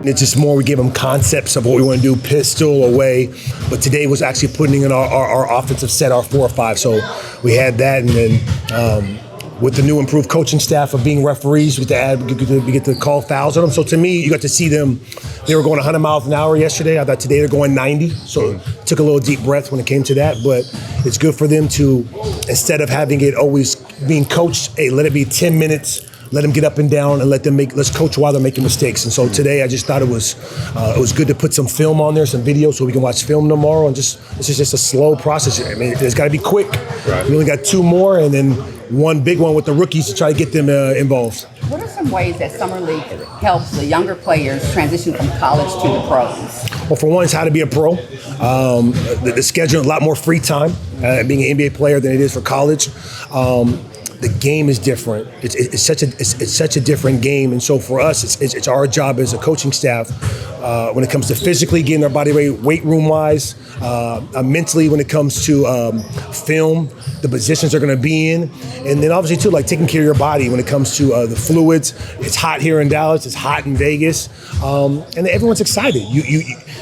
It's just more we give them concepts of what we want to do, pistol, away. But today was actually putting in our offensive set, our 4 or 5. So we had that, and then with the new improved coaching staff of being referees, we get to call fouls on them. So to me, you got to see them. They were going 100 miles an hour yesterday. I thought today they're going 90. So took a little deep breath when it came to that. But it's good for them to, instead of having it always being coached, hey, let it be 10 minutes. Let them get up and down and let's coach while they're making mistakes. And so today I just thought it was good to put some film on there, some video, so we can watch film tomorrow. And this is just a slow process. I mean, it's got to be quick. Right. We only got 2 more, and then one big one with the rookies to try to get them involved. What are some ways that Summer League helps the younger players transition from college to the pros? Well, for one, it's how to be a pro. The schedule, a lot more free time being an NBA player than it is for college. The game is different. It's such a different game, and so for us, it's our job as a coaching staff when it comes to physically getting our body weight room wise, mentally when it comes to film, the positions they're going to be in, and then obviously too, like taking care of your body when it comes to the fluids. It's hot here in Dallas. It's hot in Vegas, and everyone's excited.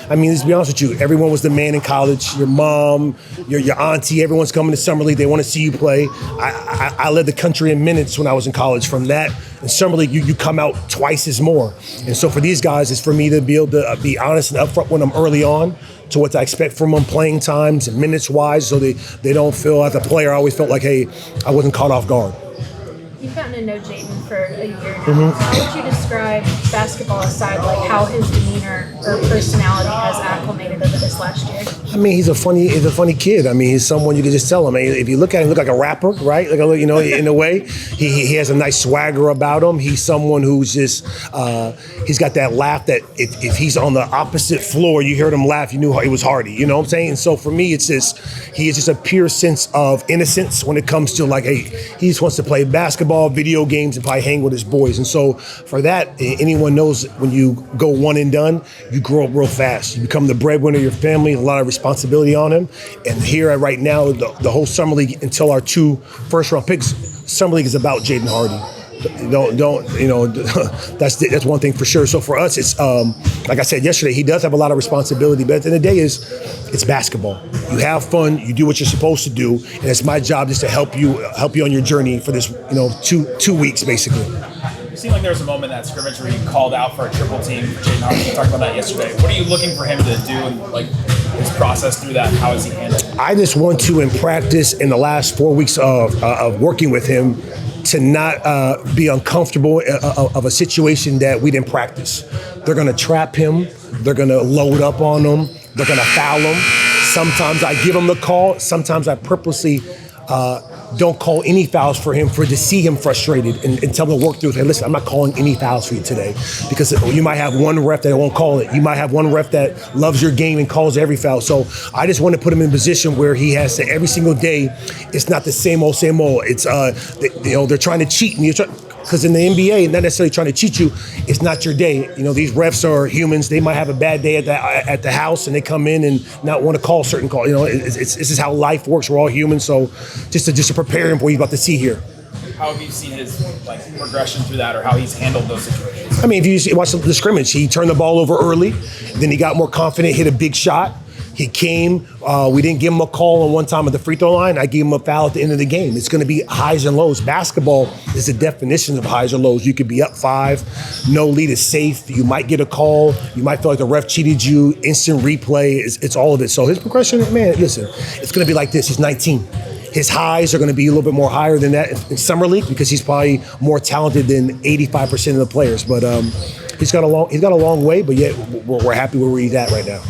I mean, let's be honest with you. Everyone was the man in college. Your mom, your auntie, everyone's coming to Summer League. They want to see you play. I led the country in minutes when I was in college. From that, in Summer League, you come out twice as more. And so for these guys, it's for me to be able to be honest and upfront when I'm early on to what I expect from them playing times and minutes wise, so they don't feel, as a player, I always felt like, hey, I wasn't caught off guard. You've gotten to know Jaden for a year now. How would you describe, basketball aside, like how his demeanor or personality has acclimated over this last year? I mean, he's a funny kid. I mean, he's someone you can just tell him. I mean, if you look at him, he look like a rapper, right? Like, you know, in a way, he has a nice swagger about him. He's someone who's just he's got that laugh that if he's on the opposite floor, you heard him laugh, you knew it was Hardy. You know what I'm saying? And so for me, he is just a pure sense of innocence when it comes to like, hey, he just wants to play basketball, video games, and probably hang with his boys. And so for that, anyone knows when you go one and done, you grow up real fast. You become the breadwinner of your family, a lot of responsibility on him. And here right now, the whole Summer League until our 2 first-round picks, Summer League is about Jaden Hardy. Don't you know? That's one thing for sure. So for us, it's like I said yesterday, he does have a lot of responsibility. But at the end of the day, it's basketball. You have fun, you do what you're supposed to do, and it's my job just to help you on your journey for this 2 weeks basically. It seemed like there was a moment in that scrimmage where you called out for a triple team for Jaden Hardy. You talked about that yesterday. What are you looking for him to do and like his process through that? How is he handled? I just want to, in practice, in the last 4 weeks of working with him, to not be uncomfortable of a situation that we didn't practice. They're going to trap him. They're going to load up on him. They're going to foul him. Sometimes I give him the call. Sometimes I purposely don't call any fouls for him to see him frustrated and tell him to work through it. Hey, listen, I'm not calling any fouls for you today, because you might have one ref that won't call it. You might have one ref that loves your game and calls every foul. So I just want to put him in a position where he has to, every single day, it's not the same old. It's they're trying to cheat me. Because in the NBA, not necessarily trying to cheat you, it's not your day. You know, these refs are humans. They might have a bad day at the house, and they come in and not want to call certain calls. You know, this is how life works. We're all humans. So just to prepare him for what you're about to see here. How have you seen his progression through that, or how he's handled those situations? I mean, if you watch the scrimmage, he turned the ball over early, then he got more confident, hit a big shot. He came, we didn't give him a call on one time at the free throw line. I gave him a foul at the end of the game. It's going to be highs and lows. Basketball is the definition of highs or lows. You could be up 5, no lead is safe. You might get a call. You might feel like the ref cheated you. Instant replay, it's all of it. So his progression, man, listen, it's going to be like this. He's 19. His highs are going to be a little bit more higher than that in Summer League because he's probably more talented than 85% of the players. But he's got a long way, but yet we're happy where he's at right now.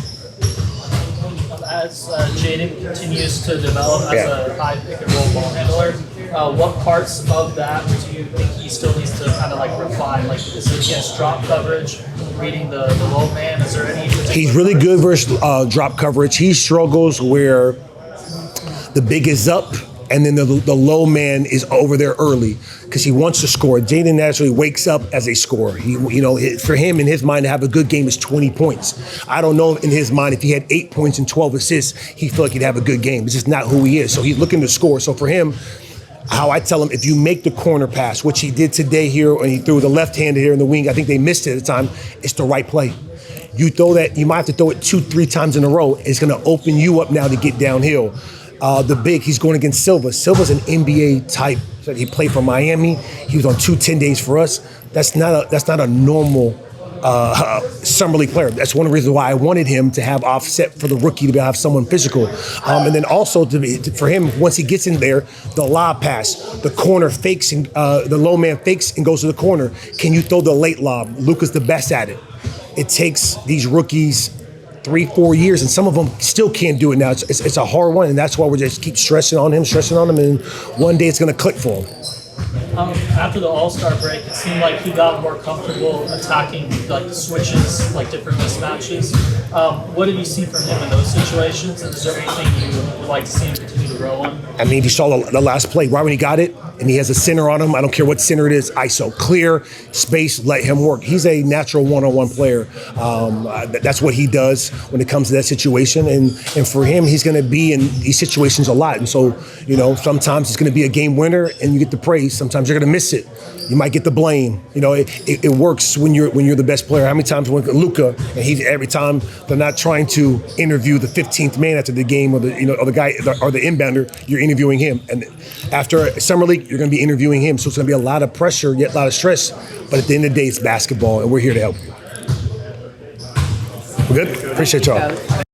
As Jaden continues to develop as a high pick and roll ball handler, what parts of that do you think he still needs to kind of like refine? Like, is it against drop coverage, reading the low man? Is there any? He's really good versus drop coverage. He struggles where the big is up and then the low man is over there early because he wants to score. Jaden naturally wakes up as a scorer. For him, in his mind, to have a good game is 20 points. I don't know in his mind if he had 8 points and 12 assists, he feel like he'd have a good game. It's just not who he is. So he's looking to score. So for him, how I tell him, if you make the corner pass, which he did today here, and he threw the left-handed here in the wing, I think they missed it at the time, it's the right play. You throw that, you might have to throw it 2-3 times in a row. It's going to open you up now to get downhill. The big, he's going against Silva. Silva's an NBA type. So he played for Miami. He was on 2 10 days for us. That's not a normal summer league player. That's one of the reasons why I wanted him to have offset for the rookie, to have someone physical. And then also for him, once he gets in there, the lob pass, the corner fakes, and the low man fakes and goes to the corner. Can you throw the late lob? Luka's the best at it. It takes these rookies 3-4 years, and some of them still can't do it now. It's a hard one, and that's why we just keep stressing on him, and one day it's going to click for him. After the All-Star break, it seemed like he got more comfortable attacking like switches, like different mismatches. What did you see from him in those situations? And is there anything you would like to see him continue to grow on? I mean, you saw the last play, right when he got it, and he has a center on him. I don't care what center it is, ISO, clear, space, let him work. He's a natural one-on-one player. That's what he does when it comes to that situation. And for him, he's going to be in these situations a lot. And so, sometimes it's going to be a game winner and you get the praise. Sometimes you're going to miss it. You might get the blame. It works when you're the best player. How many times when Luka, and every time they're not trying to interview the 15th man after the game, or the guy or the inbounder, you're interviewing him. And after Summer League, you're going to be interviewing him. So it's going to be a lot of pressure, yet a lot of stress. But at the end of the day, it's basketball, and we're here to help you. We're good? Appreciate y'all.